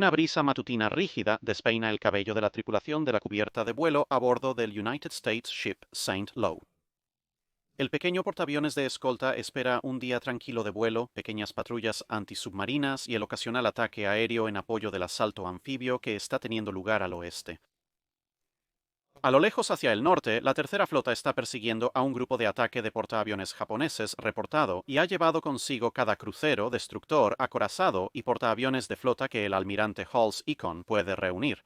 Una brisa matutina rígida despeina el cabello de la tripulación de la cubierta de vuelo a bordo del United States Ship Saint Lo. El pequeño portaaviones de escolta espera un día tranquilo de vuelo, pequeñas patrullas antisubmarinas y el ocasional ataque aéreo en apoyo del asalto anfibio que está teniendo lugar al oeste. A lo lejos hacia el norte, la tercera flota está persiguiendo a un grupo de ataque de portaaviones japoneses reportado y ha llevado consigo cada crucero, destructor, acorazado y portaaviones de flota que el almirante Hall's Icon puede reunir.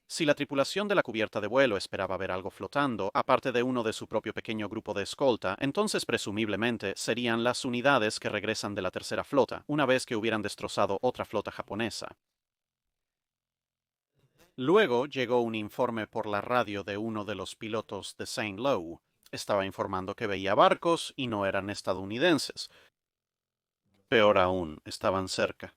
Si la tripulación de la cubierta de vuelo esperaba ver algo flotando, aparte de uno de su propio pequeño grupo de escolta, entonces presumiblemente serían las unidades que regresan de la tercera flota, una vez que hubieran destrozado otra flota japonesa. Luego llegó un informe por la radio de uno de los pilotos de Saint Lo. Estaba informando que veía barcos y no eran estadounidenses. Peor aún, estaban cerca.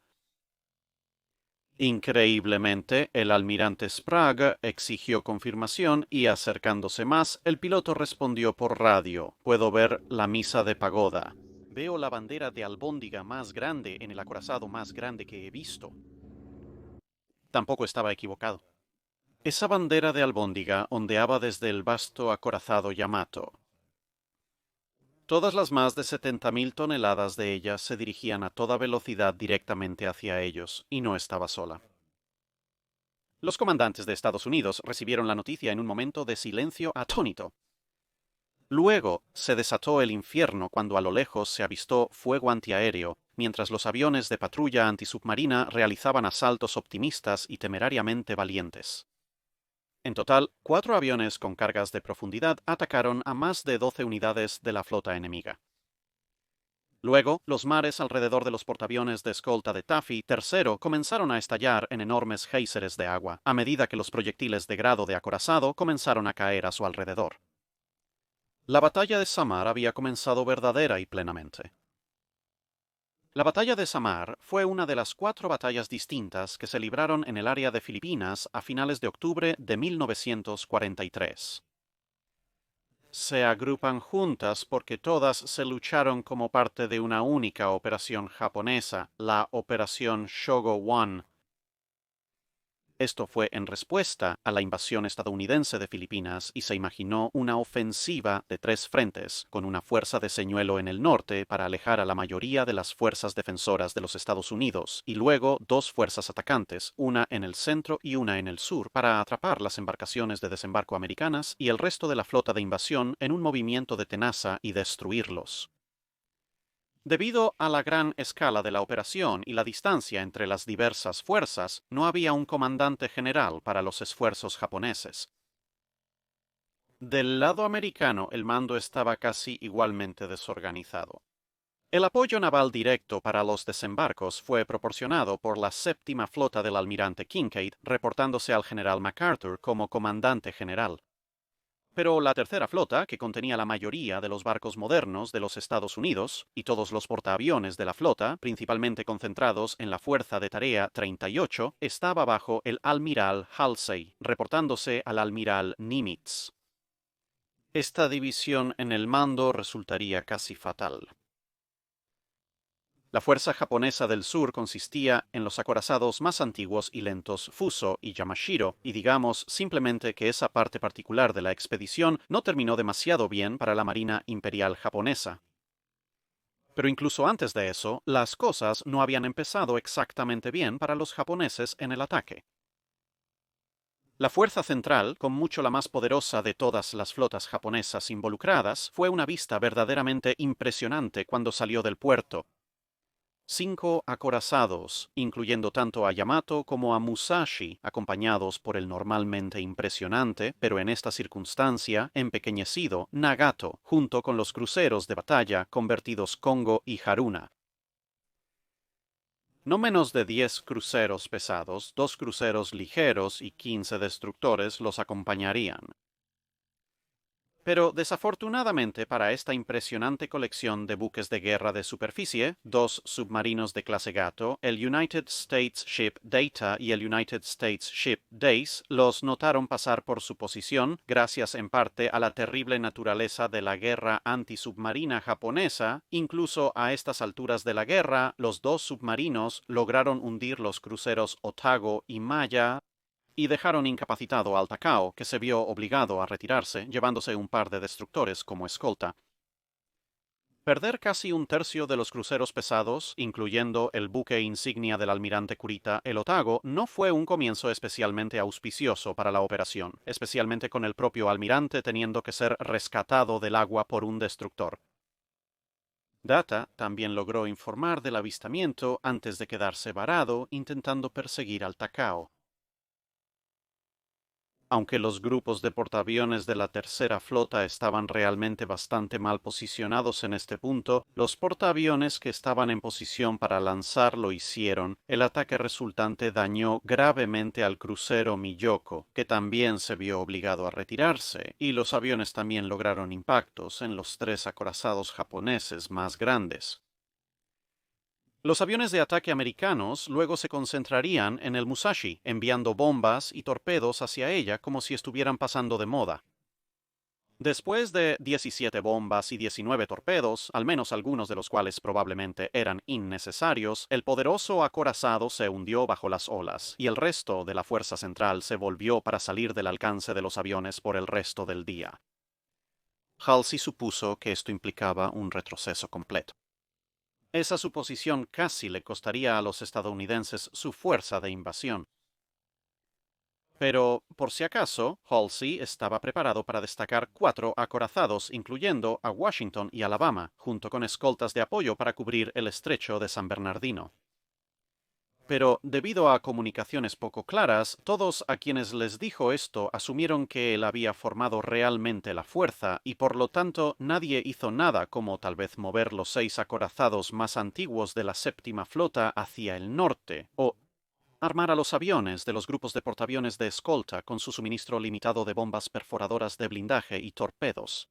Increíblemente, el almirante Sprague exigió confirmación y acercándose más, el piloto respondió por radio: «Puedo ver la misa de pagoda. Veo la bandera de albóndiga más grande en el acorazado más grande que he visto». Tampoco estaba equivocado. Esa bandera de albóndiga ondeaba desde el vasto acorazado Yamato. Todas las más de 70.000 toneladas de ella se dirigían a toda velocidad directamente hacia ellos, y no estaba sola. Los comandantes de Estados Unidos recibieron la noticia en un momento de silencio atónito. Luego se desató el infierno cuando a lo lejos se avistó fuego antiaéreo, mientras los aviones de patrulla antisubmarina realizaban asaltos optimistas y temerariamente valientes. En total, 4 aviones con cargas de profundidad atacaron a más de 12 unidades de la flota enemiga. Luego, los mares alrededor de los portaaviones de escolta de Taffy III comenzaron a estallar en enormes géiseres de agua, a medida que los proyectiles de grado de acorazado comenzaron a caer a su alrededor. La batalla de Samar había comenzado verdadera y plenamente. La batalla de Samar fue una de las 4 batallas distintas que se libraron en el área de Filipinas a finales de octubre de 1943. Se agrupan juntas porque todas se lucharon como parte de una única operación japonesa, la Operación Shogo One. Esto fue en respuesta a la invasión estadounidense de Filipinas y se imaginó una ofensiva de 3 frentes, con una fuerza de señuelo en el norte para alejar a la mayoría de las fuerzas defensoras de los Estados Unidos, y luego 2 fuerzas atacantes, una en el centro y una en el sur, para atrapar las embarcaciones de desembarco americanas y el resto de la flota de invasión en un movimiento de tenaza y destruirlos. Debido a la gran escala de la operación y la distancia entre las diversas fuerzas, no había un comandante general para los esfuerzos japoneses. Del lado americano, el mando estaba casi igualmente desorganizado. El apoyo naval directo para los desembarcos fue proporcionado por la séptima flota del almirante Kinkaid, reportándose al general MacArthur como comandante general. Pero la tercera flota, que contenía la mayoría de los barcos modernos de los Estados Unidos, y todos los portaaviones de la flota, principalmente concentrados en la Fuerza de Tarea 38, estaba bajo el almiral Halsey, reportándose al almiral Nimitz. Esta división en el mando resultaría casi fatal. La fuerza japonesa del sur consistía en los acorazados más antiguos y lentos Fuso y Yamashiro, y digamos simplemente que esa parte particular de la expedición no terminó demasiado bien para la Marina Imperial japonesa. Pero incluso antes de eso, las cosas no habían empezado exactamente bien para los japoneses en el ataque. La fuerza central, con mucho la más poderosa de todas las flotas japonesas involucradas, fue una vista verdaderamente impresionante cuando salió del puerto. 5 acorazados, incluyendo tanto a Yamato como a Musashi, acompañados por el normalmente impresionante, pero en esta circunstancia empequeñecido, Nagato, junto con los cruceros de batalla convertidos Kongo y Haruna. No menos de 10 cruceros pesados, 2 cruceros ligeros y 15 destructores los acompañarían. Pero desafortunadamente para esta impresionante colección de buques de guerra de superficie, dos submarinos de clase Gato, el United States Ship Data y el United States Ship Dace, los notaron pasar por su posición gracias en parte a la terrible naturaleza de la guerra antisubmarina japonesa. Incluso a estas alturas de la guerra, los dos submarinos lograron hundir los cruceros Otago y Maya y dejaron incapacitado al Takao, que se vio obligado a retirarse, llevándose un par de destructores como escolta. Perder casi un tercio de los cruceros pesados, incluyendo el buque insignia del almirante Kurita, el Otago, no fue un comienzo especialmente auspicioso para la operación, especialmente con el propio almirante teniendo que ser rescatado del agua por un destructor. Data también logró informar del avistamiento antes de quedarse varado intentando perseguir al Takao. Aunque los grupos de portaaviones de la Tercera Flota estaban realmente bastante mal posicionados en este punto, los portaaviones que estaban en posición para lanzar lo hicieron. El ataque resultante dañó gravemente al crucero Miyoko, que también se vio obligado a retirarse, y los aviones también lograron impactos en los tres acorazados japoneses más grandes. Los aviones de ataque americanos luego se concentrarían en el Musashi, enviando bombas y torpedos hacia ella como si estuvieran pasando de moda. Después de 17 bombas y 19 torpedos, al menos algunos de los cuales probablemente eran innecesarios, el poderoso acorazado se hundió bajo las olas, y el resto de la fuerza central se volvió para salir del alcance de los aviones por el resto del día. Halsey supuso que esto implicaba un retroceso completo. Esa suposición casi le costaría a los estadounidenses su fuerza de invasión. Pero, por si acaso, Halsey estaba preparado para destacar 4 acorazados, incluyendo a Washington y Alabama, junto con escoltas de apoyo para cubrir el estrecho de San Bernardino. Pero, debido a comunicaciones poco claras, todos a quienes les dijo esto asumieron que él había formado realmente la fuerza, y por lo tanto nadie hizo nada como tal vez mover los 6 acorazados más antiguos de la Séptima Flota hacia el norte, o armar a los aviones de los grupos de portaaviones de escolta con su suministro limitado de bombas perforadoras de blindaje y torpedos.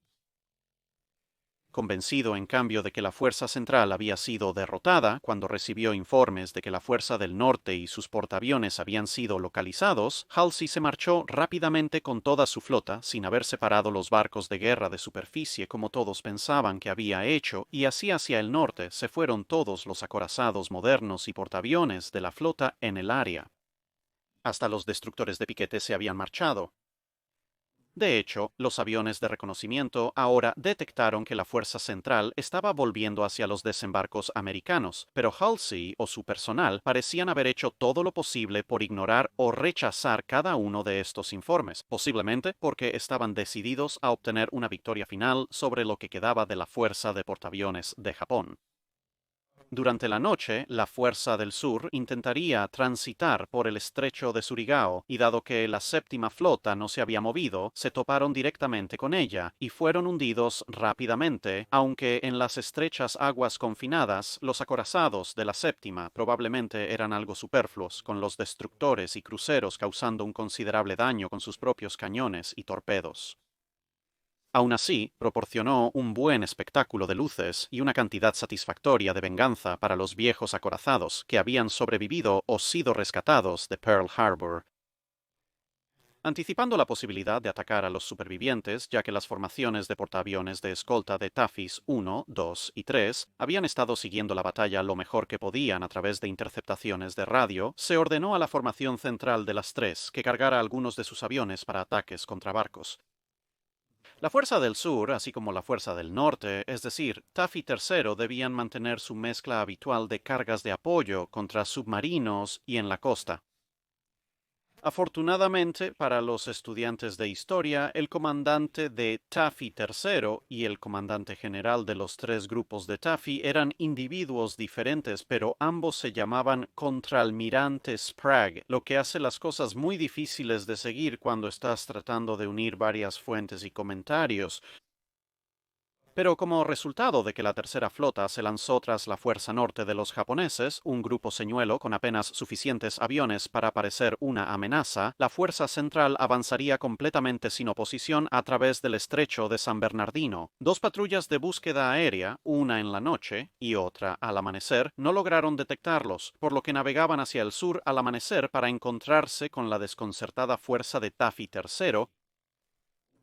Convencido, en cambio, de que la fuerza central había sido derrotada, cuando recibió informes de que la fuerza del norte y sus portaaviones habían sido localizados, Halsey se marchó rápidamente con toda su flota, sin haber separado los barcos de guerra de superficie como todos pensaban que había hecho, y así hacia el norte se fueron todos los acorazados modernos y portaaviones de la flota en el área. Hasta los destructores de piquete se habían marchado. De hecho, los aviones de reconocimiento ahora detectaron que la fuerza central estaba volviendo hacia los desembarcos americanos, pero Halsey o su personal parecían haber hecho todo lo posible por ignorar o rechazar cada uno de estos informes, posiblemente porque estaban decididos a obtener una victoria final sobre lo que quedaba de la fuerza de portaaviones de Japón. Durante la noche, la Fuerza del Sur intentaría transitar por el estrecho de Surigao, y dado que la Séptima Flota no se había movido, se toparon directamente con ella, y fueron hundidos rápidamente, aunque en las estrechas aguas confinadas, los acorazados de la Séptima probablemente eran algo superfluos, con los destructores y cruceros causando un considerable daño con sus propios cañones y torpedos. Aun así, proporcionó un buen espectáculo de luces y una cantidad satisfactoria de venganza para los viejos acorazados que habían sobrevivido o sido rescatados de Pearl Harbor. Anticipando la posibilidad de atacar a los supervivientes, ya que las formaciones de portaaviones de escolta de Tafis 1, 2 y 3 habían estado siguiendo la batalla lo mejor que podían a través de interceptaciones de radio, se ordenó a la formación central de las 3 que cargara algunos de sus aviones para ataques contra barcos. La Fuerza del Sur, así como la Fuerza del Norte, es decir, Taft III, debían mantener su mezcla habitual de cargas de apoyo contra submarinos y en la costa. Afortunadamente para los estudiantes de historia, el comandante de Taffy III y el comandante general de los 3 grupos de Taffy eran individuos diferentes, pero ambos se llamaban contraalmirante Sprague, lo que hace las cosas muy difíciles de seguir cuando estás tratando de unir varias fuentes y comentarios. Pero como resultado de que la tercera flota se lanzó tras la fuerza norte de los japoneses, un grupo señuelo con apenas suficientes aviones para parecer una amenaza, la fuerza central avanzaría completamente sin oposición a través del estrecho de San Bernardino. Dos patrullas de búsqueda aérea, una en la noche y otra al amanecer, no lograron detectarlos, por lo que navegaban hacia el sur al amanecer para encontrarse con la desconcertada fuerza de Taffy III.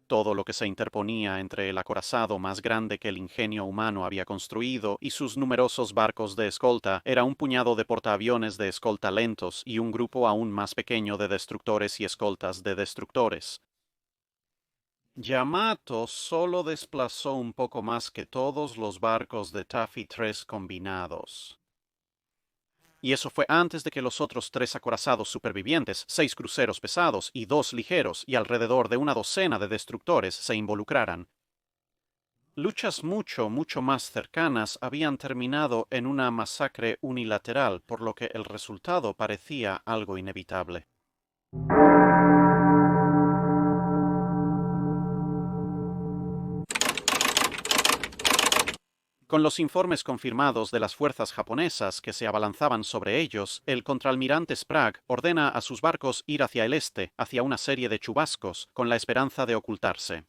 Todo lo que se interponía entre el acorazado más grande que el ingenio humano había construido y sus numerosos barcos de escolta era un puñado de portaaviones de escolta lentos y un grupo aún más pequeño de destructores y escoltas de destructores. Yamato solo desplazó un poco más que todos los barcos de Taffy 3 combinados. Y eso fue antes de que los otros 3 acorazados supervivientes, 6 cruceros pesados y 2 ligeros y alrededor de una docena de destructores se involucraran. Luchas mucho más cercanas habían terminado en una masacre unilateral, por lo que el resultado parecía algo inevitable. Con los informes confirmados de las fuerzas japonesas que se abalanzaban sobre ellos, el contraalmirante Sprague ordena a sus barcos ir hacia el este, hacia una serie de chubascos, con la esperanza de ocultarse.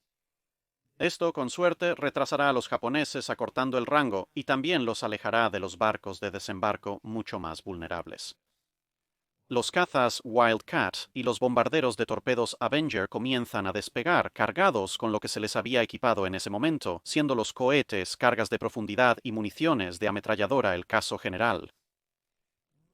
Esto, con suerte, retrasará a los japoneses acortando el rango y también los alejará de los barcos de desembarco mucho más vulnerables. Los cazas Wildcat y los bombarderos de torpedos Avenger comienzan a despegar, cargados con lo que se les había equipado en ese momento, siendo los cohetes, cargas de profundidad y municiones de ametralladora el caso general.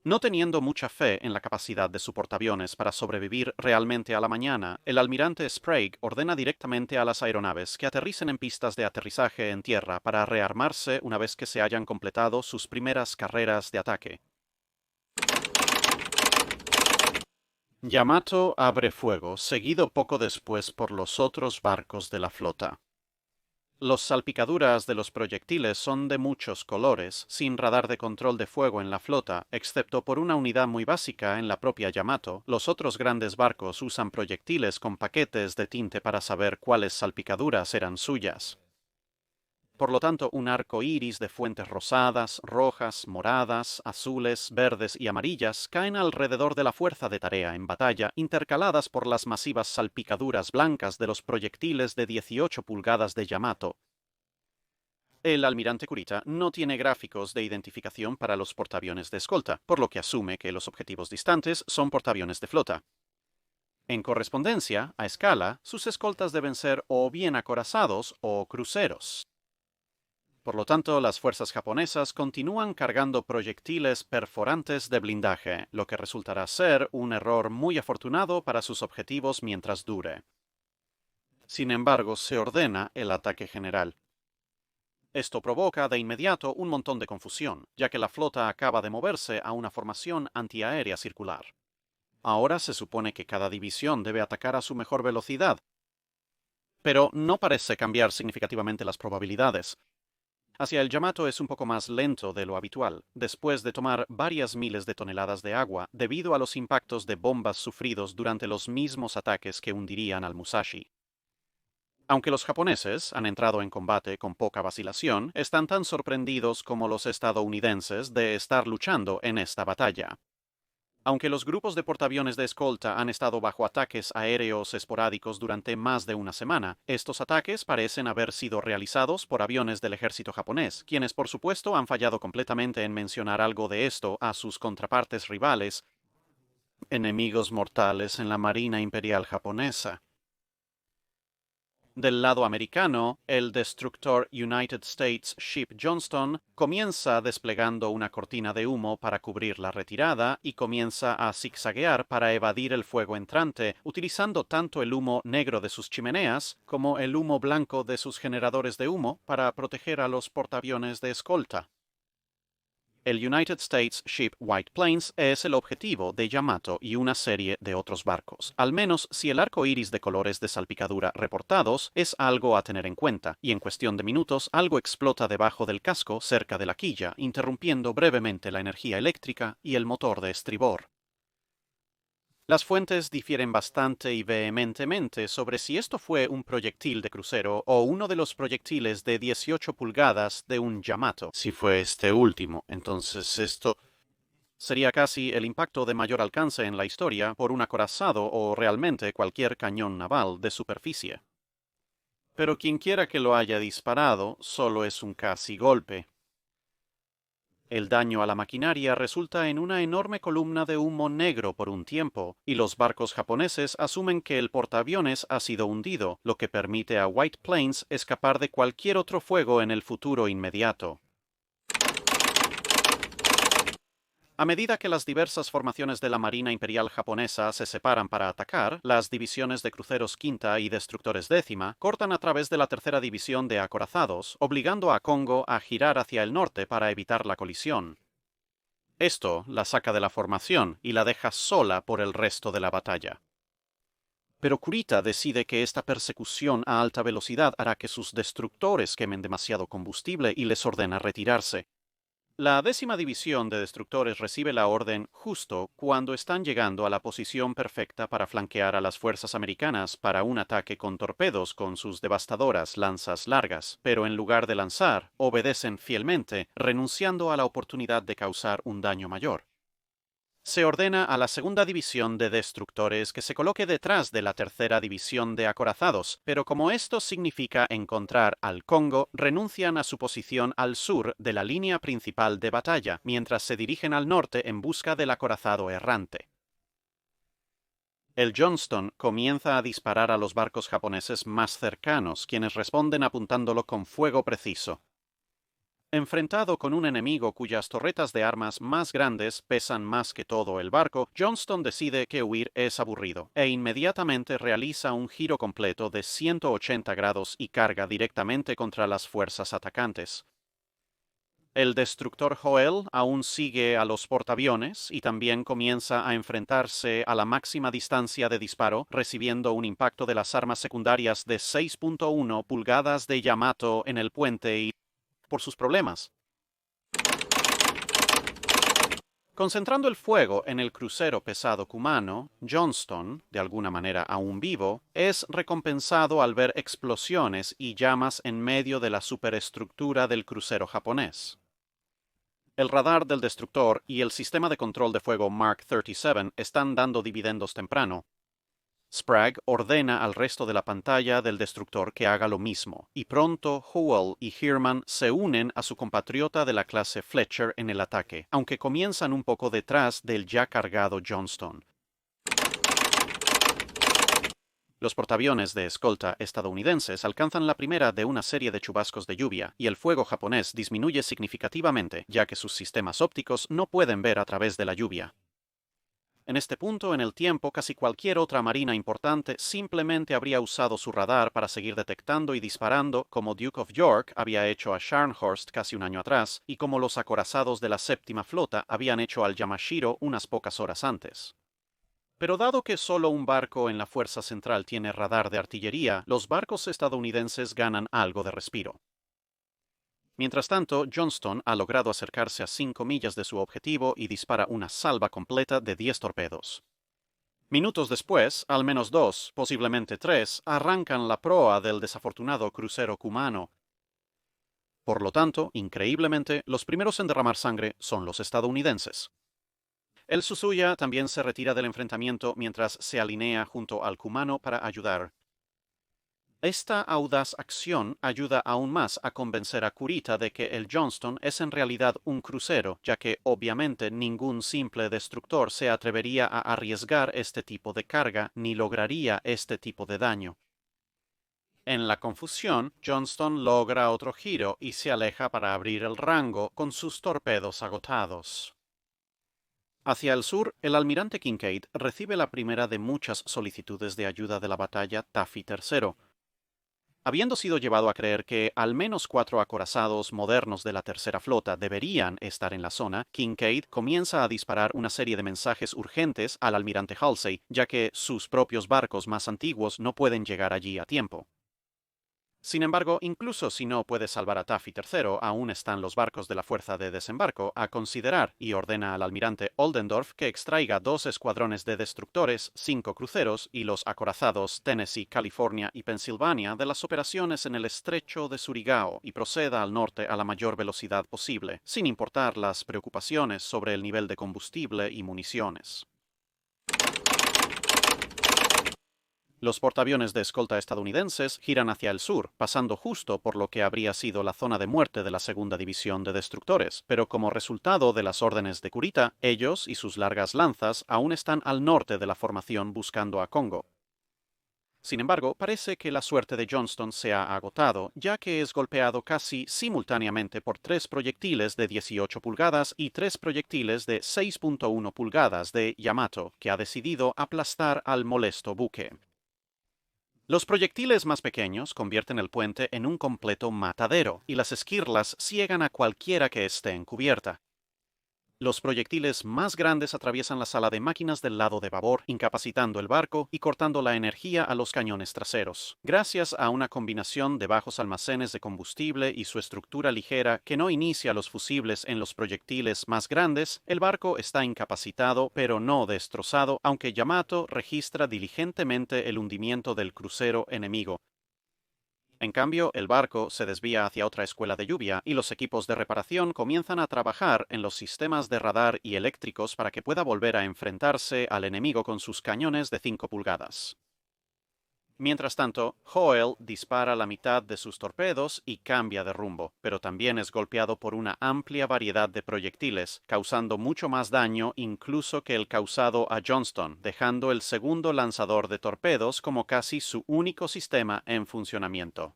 No teniendo mucha fe en la capacidad de su portaaviones para sobrevivir realmente a la mañana, el almirante Sprague ordena directamente a las aeronaves que aterricen en pistas de aterrizaje en tierra para rearmarse una vez que se hayan completado sus primeras carreras de ataque. Yamato abre fuego, seguido poco después por los otros barcos de la flota. Las salpicaduras de los proyectiles son de muchos colores, sin radar de control de fuego en la flota, excepto por una unidad muy básica en la propia Yamato. Los otros grandes barcos usan proyectiles con paquetes de tinte para saber cuáles salpicaduras eran suyas. Por lo tanto, un arco iris de fuentes rosadas, rojas, moradas, azules, verdes y amarillas caen alrededor de la fuerza de tarea en batalla, intercaladas por las masivas salpicaduras blancas de los proyectiles de 18 pulgadas de Yamato. El almirante Kurita no tiene gráficos de identificación para los portaaviones de escolta, por lo que asume que los objetivos distantes son portaaviones de flota. En correspondencia, a escala, sus escoltas deben ser o bien acorazados o cruceros. Por lo tanto, las fuerzas japonesas continúan cargando proyectiles perforantes de blindaje, lo que resultará ser un error muy afortunado para sus objetivos mientras dure. Sin embargo, se ordena el ataque general. Esto provoca de inmediato un montón de confusión, ya que la flota acaba de moverse a una formación antiaérea circular. Ahora se supone que cada división debe atacar a su mejor velocidad, pero no parece cambiar significativamente las probabilidades. Hacia el Yamato es un poco más lento de lo habitual, después de tomar varias miles de toneladas de agua debido a los impactos de bombas sufridos durante los mismos ataques que hundirían al Musashi. Aunque los japoneses han entrado en combate con poca vacilación, están tan sorprendidos como los estadounidenses de estar luchando en esta batalla. Aunque los grupos de portaaviones de escolta han estado bajo ataques aéreos esporádicos durante más de una semana, estos ataques parecen haber sido realizados por aviones del ejército japonés, quienes por supuesto han fallado completamente en mencionar algo de esto a sus contrapartes rivales, enemigos mortales en la Marina Imperial japonesa. Del lado americano, el destructor United States Ship Johnston comienza desplegando una cortina de humo para cubrir la retirada y comienza a zigzaguear para evadir el fuego entrante, utilizando tanto el humo negro de sus chimeneas como el humo blanco de sus generadores de humo para proteger a los portaaviones de escolta. El United States Ship White Plains es el objetivo de Yamato y una serie de otros barcos, al menos si el arco iris de colores de salpicadura reportados es algo a tener en cuenta, y en cuestión de minutos algo explota debajo del casco cerca de la quilla, interrumpiendo brevemente la energía eléctrica y el motor de estribor. Las fuentes difieren bastante y vehementemente sobre si esto fue un proyectil de crucero o uno de los proyectiles de 18 pulgadas de un Yamato. Si fue este último, entonces esto sería casi el impacto de mayor alcance en la historia por un acorazado o realmente cualquier cañón naval de superficie. Pero quienquiera que lo haya disparado solo es un casi golpe. El daño a la maquinaria resulta en una enorme columna de humo negro por un tiempo, y los barcos japoneses asumen que el portaaviones ha sido hundido, lo que permite a White Plains escapar de cualquier otro fuego en el futuro inmediato. A medida que las diversas formaciones de la Marina Imperial japonesa se separan para atacar, las divisiones de cruceros quinta y destructores décima cortan a través de la tercera división de acorazados, obligando a Kongo a girar hacia el norte para evitar la colisión. Esto la saca de la formación y la deja sola por el resto de la batalla. Pero Kurita decide que esta persecución a alta velocidad hará que sus destructores quemen demasiado combustible y les ordena retirarse. La 10ª división de destructores recibe la orden justo cuando están llegando a la posición perfecta para flanquear a las fuerzas americanas para un ataque con torpedos con sus devastadoras lanzas largas, pero en lugar de lanzar, obedecen fielmente, renunciando a la oportunidad de causar un daño mayor. Se ordena a la 2ª división de destructores que se coloque detrás de la 3ª división de acorazados, pero como esto significa encontrar al Kongo, renuncian a su posición al sur de la línea principal de batalla, mientras se dirigen al norte en busca del acorazado errante. El Johnston comienza a disparar a los barcos japoneses más cercanos, quienes responden apuntándolo con fuego preciso. Enfrentado con un enemigo cuyas torretas de armas más grandes pesan más que todo el barco, Johnston decide que huir es aburrido, e inmediatamente realiza un giro completo de 180 grados y carga directamente contra las fuerzas atacantes. El destructor Joel aún sigue a los portaaviones y también comienza a enfrentarse a la máxima distancia de disparo, recibiendo un impacto de las armas secundarias de 6.1 pulgadas de Yamato en el puente y por sus problemas. Concentrando el fuego en el crucero pesado Kumano, Johnston, de alguna manera aún vivo, es recompensado al ver explosiones y llamas en medio de la superestructura del crucero japonés. El radar del destructor y el sistema de control de fuego Mark 37 están dando dividendos temprano. Sprague ordena al resto de la pantalla del destructor que haga lo mismo, y pronto Howell y Heermann se unen a su compatriota de la clase Fletcher en el ataque, aunque comienzan un poco detrás del ya cargado Johnston. Los portaaviones de escolta estadounidenses alcanzan la primera de una serie de chubascos de lluvia, y el fuego japonés disminuye significativamente, ya que sus sistemas ópticos no pueden ver a través de la lluvia. En este punto en el tiempo, casi cualquier otra marina importante simplemente habría usado su radar para seguir detectando y disparando, como Duke of York había hecho a Scharnhorst casi un año atrás, y como los acorazados de la Séptima Flota habían hecho al Yamashiro unas pocas horas antes. Pero dado que solo un barco en la fuerza central tiene radar de artillería, los barcos estadounidenses ganan algo de respiro. Mientras tanto, Johnston ha logrado acercarse a 5 millas de su objetivo y dispara una salva completa de 10 torpedos. Minutos después, al menos 2, posiblemente 3, arrancan la proa del desafortunado crucero Kumano. Por lo tanto, increíblemente, los primeros en derramar sangre son los estadounidenses. El Suzuya también se retira del enfrentamiento mientras se alinea junto al Kumano para ayudar. Esta audaz acción ayuda aún más a convencer a Kurita de que el Johnston es en realidad un crucero, ya que obviamente ningún simple destructor se atrevería a arriesgar este tipo de carga ni lograría este tipo de daño. En la confusión, Johnston logra otro giro y se aleja para abrir el rango con sus torpedos agotados. Hacia el sur, el almirante Kinkaid recibe la primera de muchas solicitudes de ayuda de la batalla Taffy III. Habiendo sido llevado a creer que al menos 4 acorazados modernos de la Tercera Flota deberían estar en la zona, Kinkaid comienza a disparar una serie de mensajes urgentes al almirante Halsey, ya que sus propios barcos más antiguos no pueden llegar allí a tiempo. Sin embargo, incluso si no puede salvar a Taffy III, aún están los barcos de la fuerza de desembarco a considerar, y ordena al almirante Oldendorf que extraiga 2 escuadrones de destructores, 5 cruceros y los acorazados Tennessee, California y Pensilvania de las operaciones en el estrecho de Surigao y proceda al norte a la mayor velocidad posible, sin importar las preocupaciones sobre el nivel de combustible y municiones. Los portaaviones de escolta estadounidenses giran hacia el sur, pasando justo por lo que habría sido la zona de muerte de la segunda división de destructores, pero como resultado de las órdenes de Kurita, ellos y sus largas lanzas aún están al norte de la formación buscando a Congo. Sin embargo, parece que la suerte de Johnston se ha agotado, ya que es golpeado casi simultáneamente por 3 proyectiles de 18 pulgadas y 3 proyectiles de 6.1 pulgadas de Yamato, que ha decidido aplastar al molesto buque. Los proyectiles más pequeños convierten el puente en un completo matadero, y las esquirlas ciegan a cualquiera que esté en cubierta. Los proyectiles más grandes atraviesan la sala de máquinas del lado de babor, incapacitando el barco y cortando la energía a los cañones traseros. Gracias a una combinación de bajos almacenes de combustible y su estructura ligera que no inicia los fusibles en los proyectiles más grandes, el barco está incapacitado pero no destrozado, aunque Yamato registra diligentemente el hundimiento del crucero enemigo. En cambio, el barco se desvía hacia otra escuela de lluvia y los equipos de reparación comienzan a trabajar en los sistemas de radar y eléctricos para que pueda volver a enfrentarse al enemigo con sus cañones de 5 pulgadas. Mientras tanto, Hoel dispara la mitad de sus torpedos y cambia de rumbo, pero también es golpeado por una amplia variedad de proyectiles, causando mucho más daño incluso que el causado a Johnston, dejando el segundo lanzador de torpedos como casi su único sistema en funcionamiento.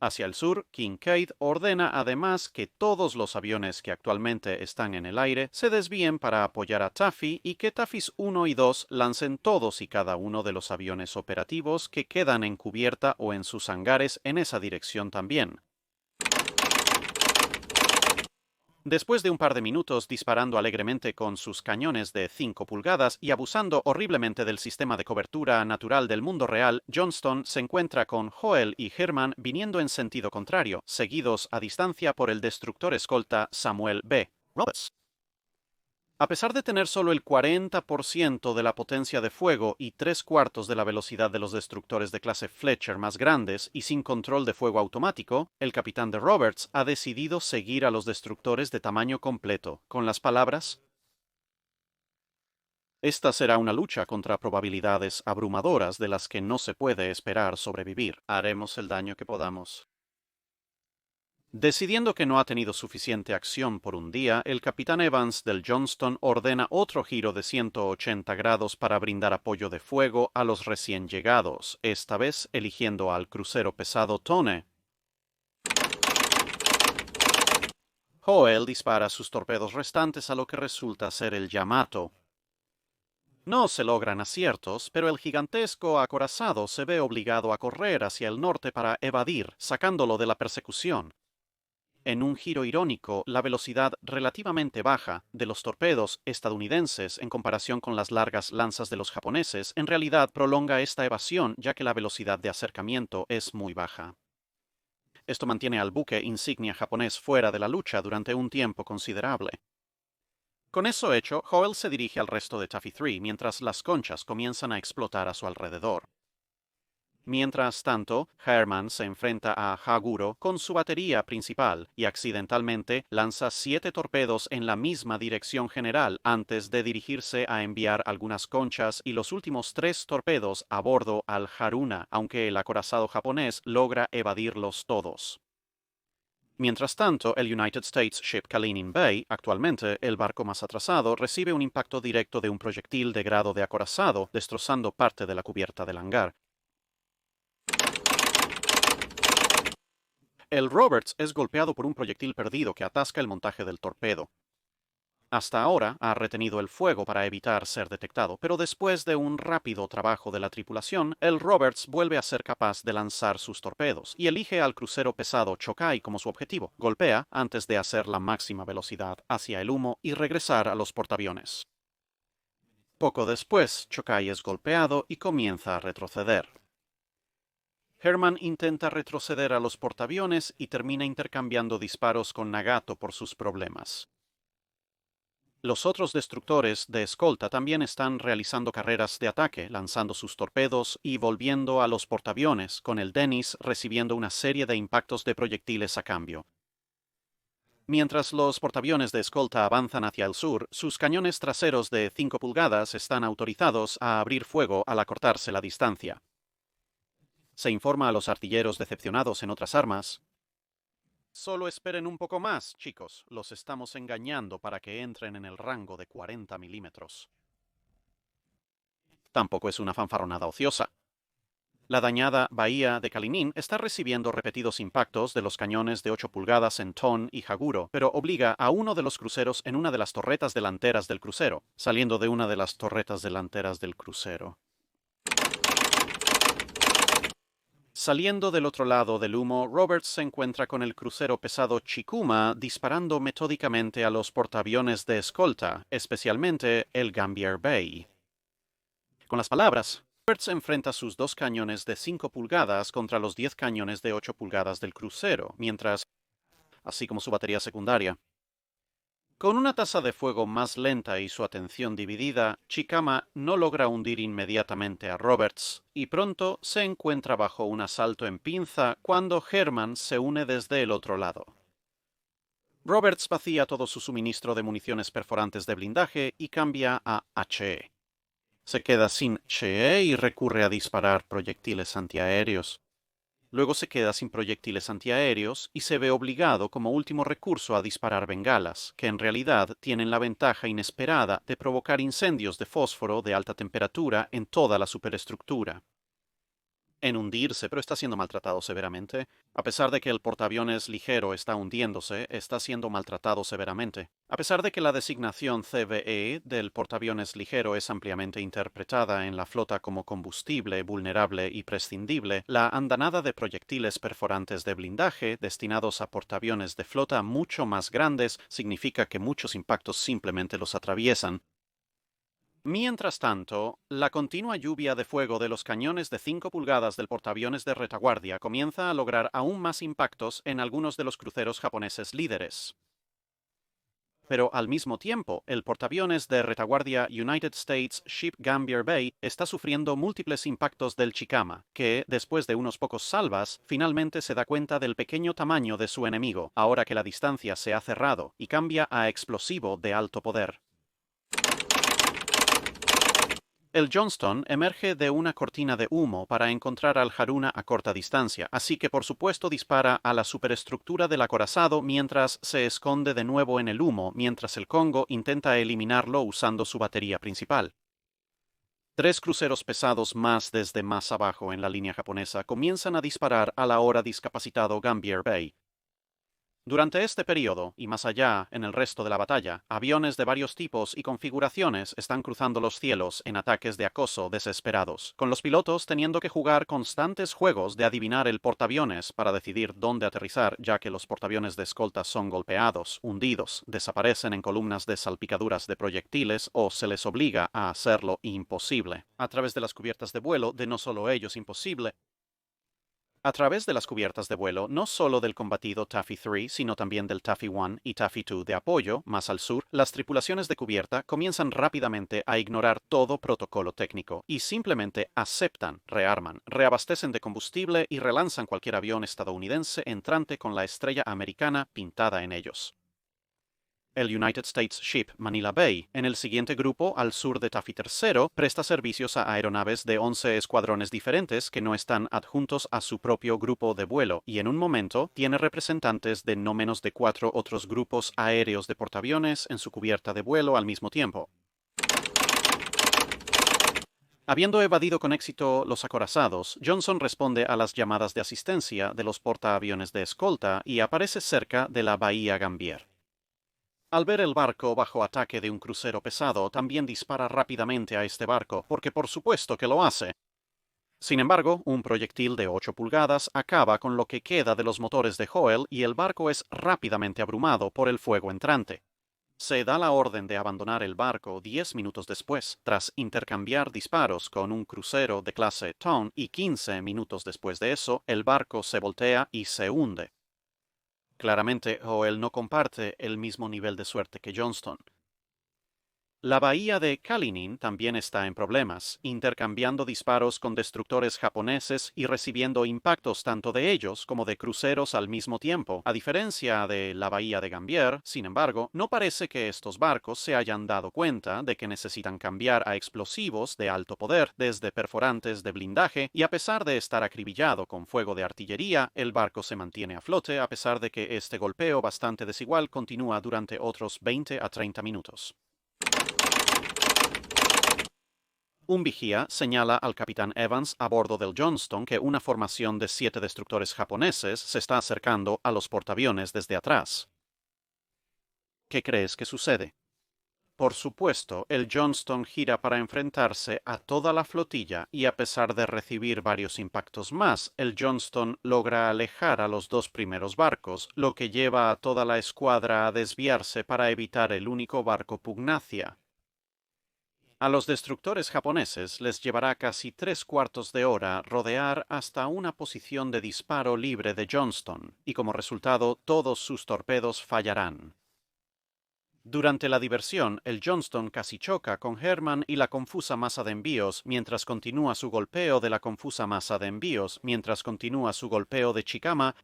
Hacia el sur, Kinkaid ordena además que todos los aviones que actualmente están en el aire se desvíen para apoyar a Taffy y que Taffys 1 y 2 lancen todos y cada uno de los aviones operativos que quedan en cubierta o en sus hangares en esa dirección también. Después de un par de minutos disparando alegremente con sus cañones de 5 pulgadas y abusando horriblemente del sistema de cobertura natural del mundo real, Johnston se encuentra con Hoel y Herman viniendo en sentido contrario, seguidos a distancia por el destructor escolta Samuel B. Roberts. A pesar de tener solo el 40% de la potencia de fuego y 3/4 de la velocidad de los destructores de clase Fletcher más grandes y sin control de fuego automático, el capitán de Roberts ha decidido seguir a los destructores de tamaño completo, con las palabras: "Esta será una lucha contra probabilidades abrumadoras de las que no se puede esperar sobrevivir. Haremos el daño que podamos". Decidiendo que no ha tenido suficiente acción por un día, el capitán Evans del Johnston ordena otro giro de 180 grados para brindar apoyo de fuego a los recién llegados, esta vez eligiendo al crucero pesado Tone. Hoel dispara sus torpedos restantes a lo que resulta ser el Yamato. No se logran aciertos, pero el gigantesco acorazado se ve obligado a correr hacia el norte para evadir, sacándolo de la persecución. En un giro irónico, la velocidad relativamente baja de los torpedos estadounidenses en comparación con las largas lanzas de los japoneses en realidad prolonga esta evasión, ya que la velocidad de acercamiento es muy baja. Esto mantiene al buque insignia japonés fuera de la lucha durante un tiempo considerable. Con eso hecho, Hoel se dirige al resto de Taffy 3 mientras las conchas comienzan a explotar a su alrededor. Mientras tanto, Herman se enfrenta a Haguro con su batería principal y accidentalmente lanza 7 torpedos en la misma dirección general antes de dirigirse a enviar algunas conchas y los últimos 3 torpedos a bordo al Haruna, aunque el acorazado japonés logra evadirlos todos. Mientras tanto, el United States Ship Kalinin Bay, actualmente el barco más atrasado, recibe un impacto directo de un proyectil de grado de acorazado, destrozando parte de la cubierta del hangar. El Roberts es golpeado por un proyectil perdido que atasca el montaje del torpedo. Hasta ahora ha retenido el fuego para evitar ser detectado, pero después de un rápido trabajo de la tripulación, el Roberts vuelve a ser capaz de lanzar sus torpedos y elige al crucero pesado Chokai como su objetivo. Golpea antes de hacer la máxima velocidad hacia el humo y regresar a los portaaviones. Poco después, Chokai es golpeado y comienza a retroceder. Herman intenta retroceder a los portaaviones y termina intercambiando disparos con Nagato por sus problemas. Los otros destructores de escolta también están realizando carreras de ataque, lanzando sus torpedos y volviendo a los portaaviones, con el Dennis recibiendo una serie de impactos de proyectiles a cambio. Mientras los portaaviones de escolta avanzan hacia el sur, sus cañones traseros de 5 pulgadas están autorizados a abrir fuego al acortarse la distancia. Se informa a los artilleros decepcionados en otras armas: solo esperen un poco más, chicos. Los estamos engañando para que entren en el rango de 40 milímetros. Tampoco es una fanfarronada ociosa. La dañada bahía de Kalinin está recibiendo repetidos impactos de los cañones de 8 pulgadas en Ton y Haguro, pero obliga a uno de los cruceros en una de las torretas delanteras del crucero, saliendo de una de las torretas delanteras del crucero. Saliendo del otro lado del humo, Roberts se encuentra con el crucero pesado Chikuma disparando metódicamente a los portaaviones de escolta, especialmente el Gambier Bay. Con las palabras, Roberts enfrenta sus 2 cañones de 5 pulgadas contra los 10 cañones de 8 pulgadas del crucero, así como su batería secundaria. Con una tasa de fuego más lenta y su atención dividida, Chikama no logra hundir inmediatamente a Roberts, y pronto se encuentra bajo un asalto en pinza cuando Herman se une desde el otro lado. Roberts vacía todo su suministro de municiones perforantes de blindaje y cambia a HE. Se queda sin HE y recurre a disparar proyectiles antiaéreos. Luego se queda sin proyectiles antiaéreos y se ve obligado como último recurso a disparar bengalas, que en realidad tienen la ventaja inesperada de provocar incendios de fósforo de alta temperatura en toda la superestructura. En hundirse, pero está siendo maltratado severamente. A pesar de que el portaaviones ligero está hundiéndose, está siendo maltratado severamente. A pesar de que la designación CVE del portaaviones ligero es ampliamente interpretada en la flota como combustible, vulnerable y prescindible, la andanada de proyectiles perforantes de blindaje destinados a portaaviones de flota mucho más grandes significa que muchos impactos simplemente los atraviesan. Mientras tanto, la continua lluvia de fuego de los cañones de 5 pulgadas del portaaviones de retaguardia comienza a lograr aún más impactos en algunos de los cruceros japoneses líderes. Pero al mismo tiempo, el portaaviones de retaguardia United States Ship Gambier Bay está sufriendo múltiples impactos del Chikama, que, después de unos pocos salvas, finalmente se da cuenta del pequeño tamaño de su enemigo, ahora que la distancia se ha cerrado, y cambia a explosivo de alto poder. El Johnston emerge de una cortina de humo para encontrar al Haruna a corta distancia, así que por supuesto dispara a la superestructura del acorazado mientras se esconde de nuevo en el humo, mientras el Congo intenta eliminarlo usando su batería principal. 3 cruceros pesados más desde más abajo en la línea japonesa comienzan a disparar al ahora discapacitado Gambier Bay. Durante este periodo, y más allá en el resto de la batalla, aviones de varios tipos y configuraciones están cruzando los cielos en ataques de acoso desesperados, con los pilotos teniendo que jugar constantes juegos de adivinar el portaaviones para decidir dónde aterrizar, ya que los portaaviones de escolta son golpeados, hundidos, desaparecen en columnas de salpicaduras de proyectiles o se les obliga a hacerlo imposible. A través de las cubiertas de vuelo, de no solo ellos imposible, a través de las cubiertas de vuelo, no solo del combatido Taffy 3, sino también del Taffy 1 y Taffy 2 de apoyo, más al sur, las tripulaciones de cubierta comienzan rápidamente a ignorar todo protocolo técnico y simplemente aceptan, rearman, reabastecen de combustible y relanzan cualquier avión estadounidense entrante con la estrella americana pintada en ellos. El United States Ship Manila Bay, en el siguiente grupo al sur de Taffy III, presta servicios a aeronaves de 11 escuadrones diferentes que no están adjuntos a su propio grupo de vuelo, y en un momento tiene representantes de no menos de 4 otros grupos aéreos de portaaviones en su cubierta de vuelo al mismo tiempo. Habiendo evadido con éxito los acorazados, Johnson responde a las llamadas de asistencia de los portaaviones de escolta y aparece cerca de la bahía Gambier. Al ver el barco bajo ataque de un crucero pesado, también dispara rápidamente a este barco, porque por supuesto que lo hace. Sin embargo, un proyectil de 8 pulgadas acaba con lo que queda de los motores de Hoel y el barco es rápidamente abrumado por el fuego entrante. Se da la orden de abandonar el barco 10 minutos después, tras intercambiar disparos con un crucero de clase Tone, y 15 minutos después de eso, el barco se voltea y se hunde. Claramente, Hoel no comparte el mismo nivel de suerte que Johnston. La bahía de Kalinin también está en problemas, intercambiando disparos con destructores japoneses y recibiendo impactos tanto de ellos como de cruceros al mismo tiempo. A diferencia de la bahía de Gambier, sin embargo, no parece que estos barcos se hayan dado cuenta de que necesitan cambiar a explosivos de alto poder desde perforantes de blindaje, y a pesar de estar acribillado con fuego de artillería, el barco se mantiene a flote a pesar de que este golpeo bastante desigual continúa durante otros 20 a 30 minutos. Un vigía señala al capitán Evans a bordo del Johnston que una formación de 7 destructores japoneses se está acercando a los portaaviones desde atrás. ¿Qué crees que sucede? Por supuesto, el Johnston gira para enfrentarse a toda la flotilla y a pesar de recibir varios impactos más, el Johnston logra alejar a los 2 primeros barcos, lo que lleva a toda la escuadra a desviarse para evitar el único barco pugnacia. A los destructores japoneses les llevará casi 3/4 de hora rodear hasta una posición de disparo libre de Johnston, y como resultado todos sus torpedos fallarán. Durante la diversión, el Johnston casi choca con Herman y la confusa masa de envíos mientras continúa su golpeo de la confusa masa de envíos, mientras continúa su golpeo de Chikama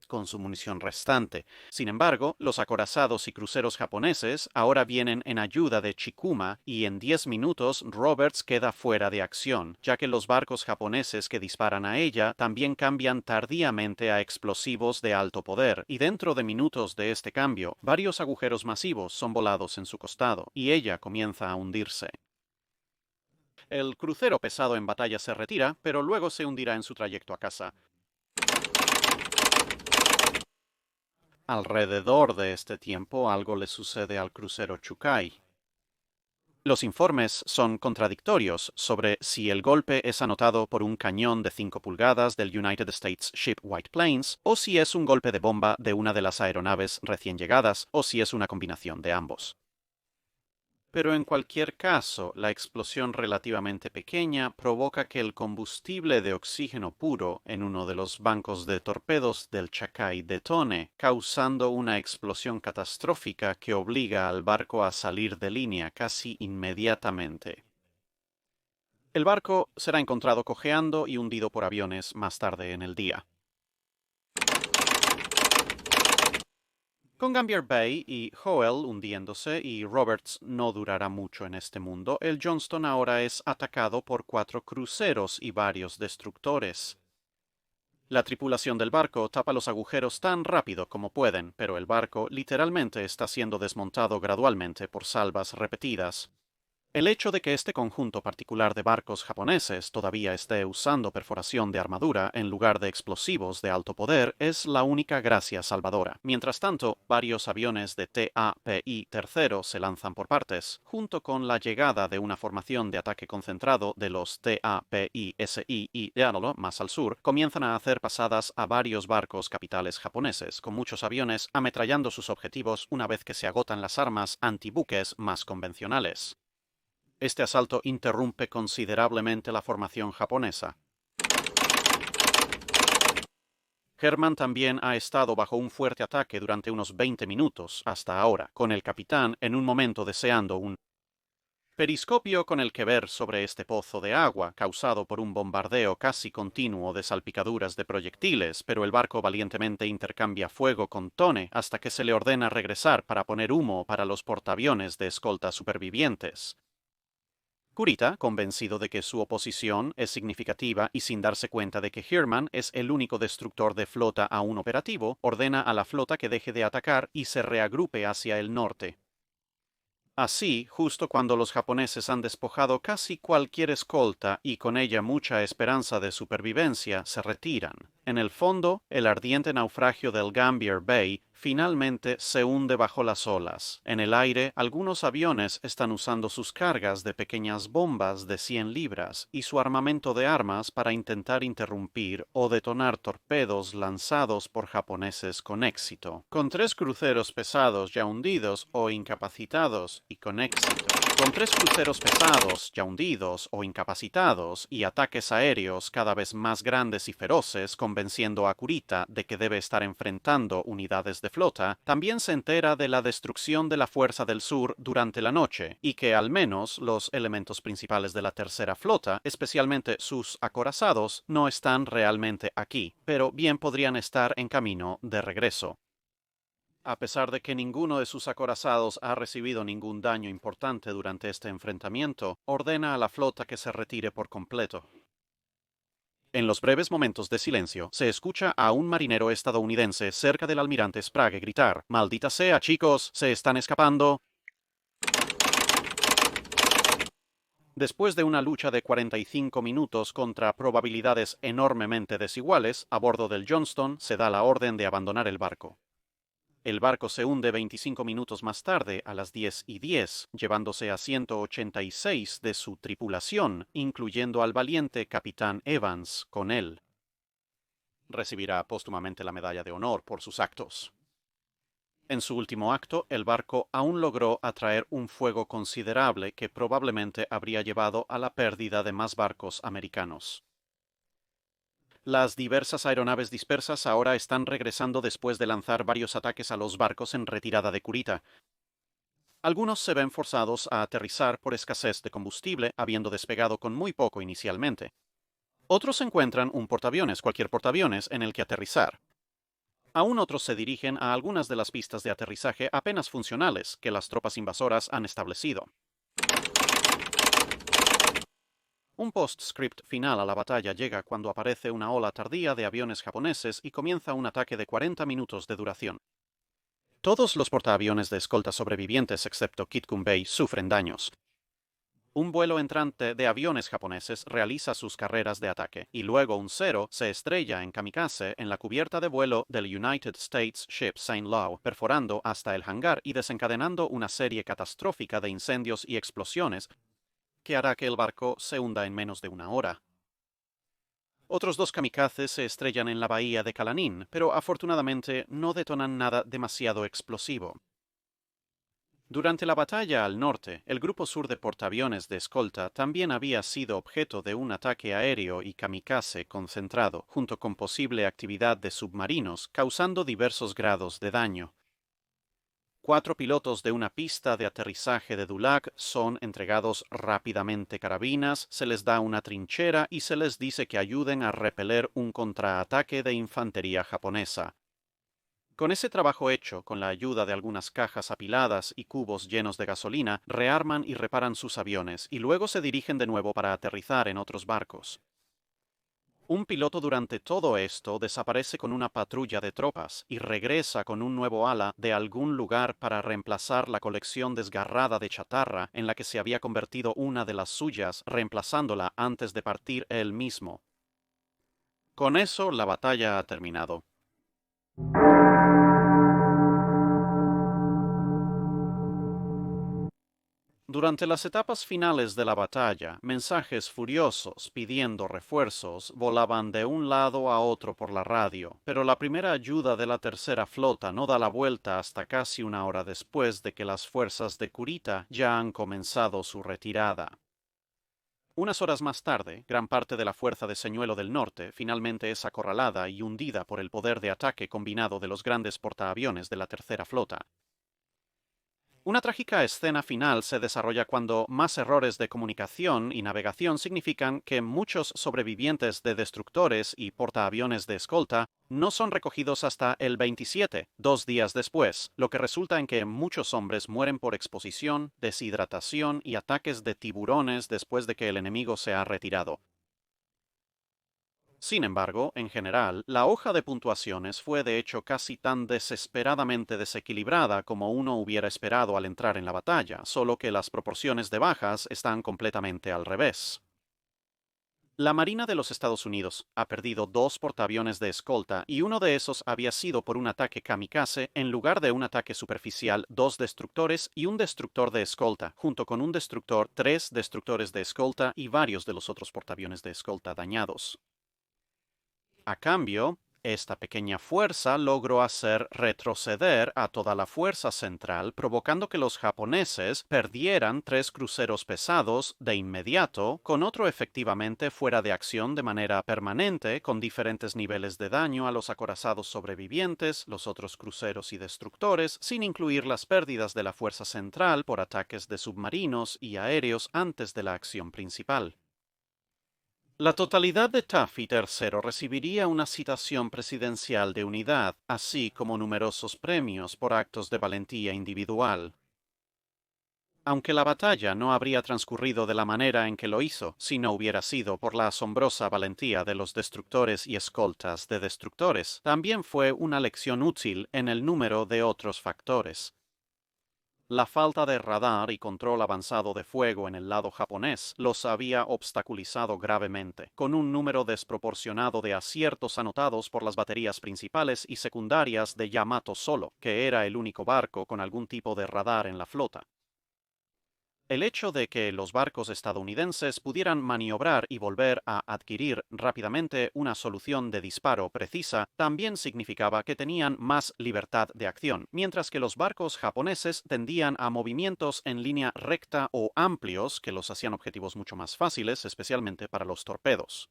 con su munición restante. Sin embargo, los acorazados y cruceros japoneses ahora vienen en ayuda de Chikuma y en 10 minutos Roberts queda fuera de acción, ya que los barcos japoneses que disparan a ella también cambian tardíamente a explosivos de alto poder, y dentro de minutos de este cambio, varios agujeros masivos son volados en su costado, y ella comienza a hundirse. El crucero pesado en batalla se retira, pero luego se hundirá en su trayecto a casa. Alrededor de este tiempo algo le sucede al crucero Chukai. Los informes son contradictorios sobre si el golpe es anotado por un cañón de 5 pulgadas del United States Ship White Plains, o si es un golpe de bomba de una de las aeronaves recién llegadas, o si es una combinación de ambos. Pero en cualquier caso, la explosión relativamente pequeña provoca que el combustible de oxígeno puro en uno de los bancos de torpedos del Chakai detone, causando una explosión catastrófica que obliga al barco a salir de línea casi inmediatamente. El barco será encontrado cojeando y hundido por aviones más tarde en el día. Con Gambier Bay y Hoel hundiéndose y Roberts no durará mucho en este mundo, el Johnston ahora es atacado por 4 cruceros y varios destructores. La tripulación del barco tapa los agujeros tan rápido como pueden, pero el barco literalmente está siendo desmontado gradualmente por salvas repetidas. El hecho de que este conjunto particular de barcos japoneses todavía esté usando perforación de armadura en lugar de explosivos de alto poder es la única gracia salvadora. Mientras tanto, varios aviones de TAPI III se lanzan por partes, junto con la llegada de una formación de ataque concentrado de los TAPI-SI y Diablo más al sur, comienzan a hacer pasadas a varios barcos capitales japoneses, con muchos aviones ametrallando sus objetivos una vez que se agotan las armas antibuques más convencionales. Este asalto interrumpe considerablemente la formación japonesa. Herman también ha estado bajo un fuerte ataque durante unos 20 minutos hasta ahora, con el capitán en un momento deseando un periscopio con el que ver sobre este pozo de agua, causado por un bombardeo casi continuo de salpicaduras de proyectiles, pero el barco valientemente intercambia fuego con Tone hasta que se le ordena regresar para poner humo para los portaaviones de escolta supervivientes. Kurita, convencido de que su oposición es significativa y sin darse cuenta de que Herman es el único destructor de flota aún operativo, ordena a la flota que deje de atacar y se reagrupe hacia el norte. Así, justo cuando los japoneses han despojado casi cualquier escolta y con ella mucha esperanza de supervivencia, se retiran. En el fondo, el ardiente naufragio del Gambier Bay finalmente se hunde bajo las olas. En el aire, algunos aviones están usando sus cargas de pequeñas bombas de 100 libras y su armamento de armas para intentar interrumpir o detonar torpedos lanzados por japoneses con éxito. Con 3 cruceros pesados ya hundidos o incapacitados y con éxito. Con 3 cruceros pesados ya hundidos o incapacitados y ataques aéreos cada vez más grandes y feroces, convenciendo a Kurita de que debe estar enfrentando unidades de flota, también se entera de la destrucción de la Fuerza del Sur durante la noche, y que al menos los elementos principales de la Tercera Flota, especialmente sus acorazados, no están realmente aquí, pero bien podrían estar en camino de regreso. A pesar de que ninguno de sus acorazados ha recibido ningún daño importante durante este enfrentamiento, ordena a la flota que se retire por completo. En los breves momentos de silencio, se escucha a un marinero estadounidense cerca del almirante Sprague gritar: «¡Maldita sea, chicos! ¡Se están escapando!». Después de una lucha de 45 minutos contra probabilidades enormemente desiguales, a bordo del Johnston se da la orden de abandonar el barco. El barco se hunde 25 minutos más tarde, a las 10:10, llevándose a 186 de su tripulación, incluyendo al valiente capitán Evans con él. Recibirá póstumamente la medalla de honor por sus actos. En su último acto, el barco aún logró atraer un fuego considerable que probablemente habría llevado a la pérdida de más barcos americanos. Las diversas aeronaves dispersas ahora están regresando después de lanzar varios ataques a los barcos en retirada de Kurita. Algunos se ven forzados a aterrizar por escasez de combustible, habiendo despegado con muy poco inicialmente. Otros encuentran un portaaviones, cualquier portaaviones, en el que aterrizar. Aún otros se dirigen a algunas de las pistas de aterrizaje apenas funcionales que las tropas invasoras han establecido. Un postscript final a la batalla llega cuando aparece una ola tardía de aviones japoneses y comienza un ataque de 40 minutos de duración. Todos los portaaviones de escolta sobrevivientes excepto Kitgun Bay sufren daños. Un vuelo entrante de aviones japoneses realiza sus carreras de ataque, y luego un Zero se estrella en kamikaze en la cubierta de vuelo del United States Ship St. Louis, perforando hasta el hangar y desencadenando una serie catastrófica de incendios y explosiones que hará que el barco se hunda en menos de una hora. Otros 2 kamikazes se estrellan en la bahía de Calanín, pero afortunadamente no detonan nada demasiado explosivo. Durante la batalla al norte, el grupo sur de portaaviones de escolta también había sido objeto de un ataque aéreo y kamikaze concentrado, junto con posible actividad de submarinos, causando diversos grados de daño. 4 pilotos de una pista de aterrizaje de Dulac son entregados rápidamente carabinas, se les da una trinchera y se les dice que ayuden a repeler un contraataque de infantería japonesa. Con ese trabajo hecho, con la ayuda de algunas cajas apiladas y cubos llenos de gasolina, rearman y reparan sus aviones, y luego se dirigen de nuevo para aterrizar en otros barcos. Un piloto durante todo esto desaparece con una patrulla de tropas y regresa con un nuevo ala de algún lugar para reemplazar la colección desgarrada de chatarra en la que se había convertido una de las suyas, reemplazándola antes de partir él mismo. Con eso la batalla ha terminado. Durante las etapas finales de la batalla, mensajes furiosos pidiendo refuerzos volaban de un lado a otro por la radio, pero la primera ayuda de la Tercera Flota no da la vuelta hasta casi una hora después de que las fuerzas de Kurita ya han comenzado su retirada. Unas horas más tarde, gran parte de la fuerza de Señuelo del Norte finalmente es acorralada y hundida por el poder de ataque combinado de los grandes portaaviones de la Tercera Flota. Una trágica escena final se desarrolla cuando más errores de comunicación y navegación significan que muchos sobrevivientes de destructores y portaaviones de escolta no son recogidos hasta el 27, 2 días después, lo que resulta en que muchos hombres mueren por exposición, deshidratación y ataques de tiburones después de que el enemigo se ha retirado. Sin embargo, en general, la hoja de puntuaciones fue de hecho casi tan desesperadamente desequilibrada como uno hubiera esperado al entrar en la batalla, solo que las proporciones de bajas están completamente al revés. La Marina de los Estados Unidos ha perdido 2 portaaviones de escolta y uno de esos había sido por un ataque kamikaze en lugar de un ataque superficial, 2 destructores y un destructor de escolta, junto con un destructor, 3 destructores de escolta y varios de los otros portaaviones de escolta dañados. A cambio, esta pequeña fuerza logró hacer retroceder a toda la fuerza central, provocando que los japoneses perdieran 3 cruceros pesados de inmediato, con otro efectivamente fuera de acción de manera permanente, con diferentes niveles de daño a los acorazados sobrevivientes, los otros cruceros y destructores, sin incluir las pérdidas de la fuerza central por ataques de submarinos y aéreos antes de la acción principal. La totalidad de Taffy III recibiría una citación presidencial de unidad, así como numerosos premios por actos de valentía individual. Aunque la batalla no habría transcurrido de la manera en que lo hizo si no hubiera sido por la asombrosa valentía de los destructores y escoltas de destructores, también fue una lección útil en el número de otros factores. La falta de radar y control avanzado de fuego en el lado japonés los había obstaculizado gravemente, con un número desproporcionado de aciertos anotados por las baterías principales y secundarias de Yamato solo, que era el único barco con algún tipo de radar en la flota. El hecho de que los barcos estadounidenses pudieran maniobrar y volver a adquirir rápidamente una solución de disparo precisa también significaba que tenían más libertad de acción, mientras que los barcos japoneses tendían a movimientos en línea recta o amplios que los hacían objetivos mucho más fáciles, especialmente para los torpedos.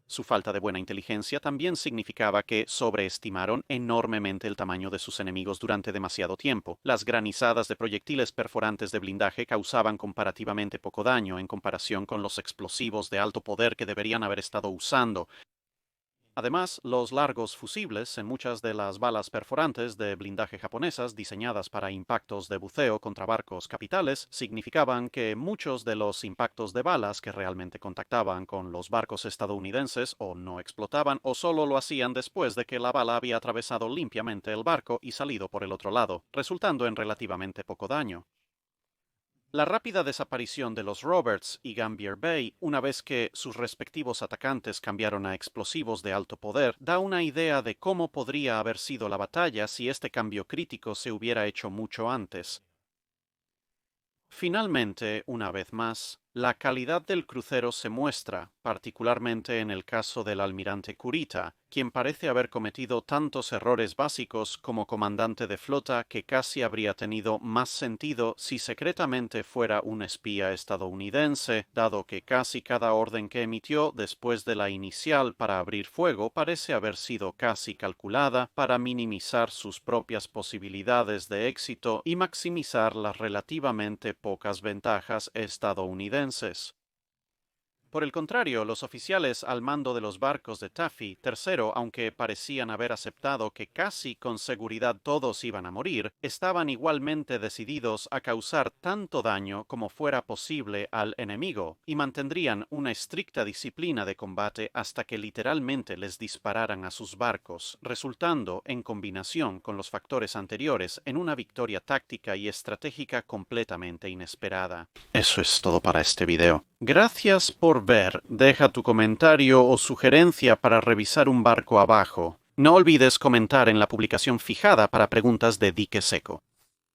Su falta de buena inteligencia también significaba que sobreestimaron enormemente el tamaño de sus enemigos durante demasiado tiempo. Las granizadas de proyectiles perforantes de blindaje causaban comparativamente poco daño en comparación con los explosivos de alto poder que deberían haber estado usando. Además, los largos fusibles en muchas de las balas perforantes de blindaje japonesas diseñadas para impactos de buceo contra barcos capitales significaban que muchos de los impactos de balas que realmente contactaban con los barcos estadounidenses o no explotaban o solo lo hacían después de que la bala había atravesado limpiamente el barco y salido por el otro lado, resultando en relativamente poco daño. La rápida desaparición de los Roberts y Gambier Bay, una vez que sus respectivos atacantes cambiaron a explosivos de alto poder, da una idea de cómo podría haber sido la batalla si este cambio crítico se hubiera hecho mucho antes. Finalmente, una vez más, la calidad del crucero se muestra, particularmente en el caso del almirante Kurita, quien parece haber cometido tantos errores básicos como comandante de flota que casi habría tenido más sentido si secretamente fuera un espía estadounidense, dado que casi cada orden que emitió después de la inicial para abrir fuego parece haber sido casi calculada para minimizar sus propias posibilidades de éxito y maximizar las relativamente pocas ventajas estadounidenses. Por el contrario, los oficiales al mando de los barcos de Taffy III, aunque parecían haber aceptado que casi con seguridad todos iban a morir, estaban igualmente decididos a causar tanto daño como fuera posible al enemigo, y mantendrían una estricta disciplina de combate hasta que literalmente les dispararan a sus barcos, resultando, en combinación con los factores anteriores, en una victoria táctica y estratégica completamente inesperada. Eso es todo para este video. Gracias por ver. Deja tu comentario o sugerencia para revisar un barco abajo. No olvides comentar en la publicación fijada para preguntas de dique seco.